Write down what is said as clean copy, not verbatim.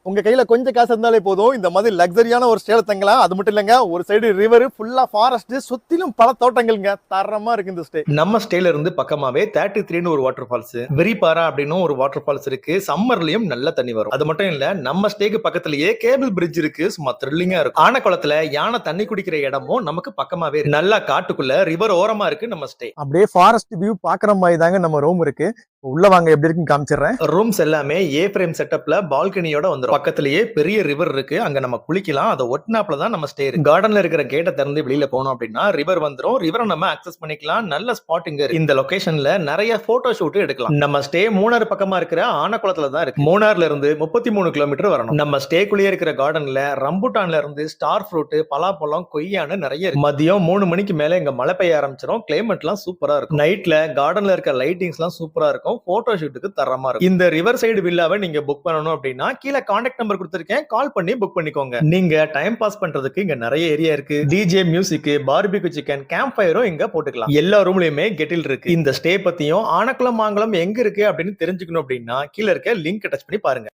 உங்க கையில கொஞ்சம் காசு இருந்தாலே போதும் இந்த மாதிரி லக்ஸரியான ஒரு ஸ்டேல தங்கலாம். அது மட்டும் இல்லங்க, ஒரு சைடு ரிவர் ஃபுல்லா ஃபாரஸ்ட், சுத்திலும் பல தோட்டங்கள்ங்க. தரமா இருக்கு இந்த ஸ்டே. நம்ம ஸ்டேல இருந்து பக்கமாவே 33 ஒரு வாட்டர் ஃபால்ஸ், வெரிபாரா அப்படின்னு ஒரு வாட்டர் ஃபால்ஸ் இருக்கு. சம்மர்லயும் நல்ல தண்ணி வரும். அது மட்டும் இல்ல, நம்ம ஸ்டேக்கு பக்கத்துலயே கேபிள் பிரிட்ஜ் இருக்கு. சும்மா த்ரில்லிங்கா இருக்கும். ஆனக்குளத்துல யானை தண்ணி குடிக்கிற இடமும் நமக்கு பக்கமாவே இருக்கு. நல்லா காட்டுக்குள்ள ரிவர் ஓரமா இருக்கு நம்ம ஸ்டே. அப்படியே ஃபாரஸ்ட் வியூ பாக்குற மாதிரி தாங்க நம்ம ரூம் இருக்கு. உள்ள வாங்க, எப்படி இருக்குன்னு காமிச்சிடுறேன். ரூம்ஸ் எல்லாமே ஏ ஃப்ரேம் செட்டப்ல பால்கனியோட வந்துரும். பக்கத்துலயே பெரிய ரிவர் இருக்கு. அங்க நம்ம குளிக்கலாம். அதை ஒட்டினாப்ல தான் நம்ம ஸ்டே இருக்கு. கார்டன்ல இருக்கிற கேட்டை திறந்து வெளியில போனோம் அப்படின்னா ரிவர் வந்துரும். ரிவரை நம்ம அக்சஸ் பண்ணிக்கலாம். நல்ல ஸ்பாட் இங்க இருக்கு. இந்த லொகேஷன்ல நிறைய போட்டோ ஷூட் எடுக்கலாம். நம்ம ஸ்டே மூணாறு பக்கமா இருக்கிற ஆனக்குளத்துல தான் இருக்கு. மூணாறுல இருந்து 33 கிலோமீட்டர் வரணும். நம்ம ஸ்டேக்குள்ளேயே இருக்கிற கார்டன்ல ரம்புட்டான்ல இருந்து ஸ்டார் ஃப்ரூட், பலாப்பழம், கொய்யான்னு நிறைய இருக்கு. மதியம் 3 மணிக்கு மேல இங்க மழை பெய்ய ஆரம்பிச்சிடும். கிளைமேட் எல்லாம் சூப்பரா இருக்கும். நைட்ல கார்டன்ல இருக்க லைட்டிங்ஸ் எல்லாம் சூப்பரா இருக்கும். போட்டோ ஷூட்டுக்கு தரமா இருக்கும். இந்த ரிவர் சைடு வில்லாவை நீங்க புக் பண்ணணும் அப்படின்னா கீழே கான்டாக்ட் நம்பர் கொடுத்திருக்கேன். கால் பண்ணி புக் பண்ணிக்கோங்க. நீங்க டைம் பாஸ் பண்றதுக்கு இங்க நிறைய ஏரியா இருக்கு. DJ music, barbecue chicken, camp ஃபயரும் இங்க போட்டுக்கலாம். எல்லா ரூம்லயுமே கெட்டில் இருக்கு. இந்த ஸ்டே பத்தியும் ஆனக்குளம் மாங்குளம் எங்க இருக்கு அப்படின்னு தெரிஞ்சுக்கணும் அப்படின்னா கீழே இருக்க லிங்க் டச் பண்ணி பாருங்க.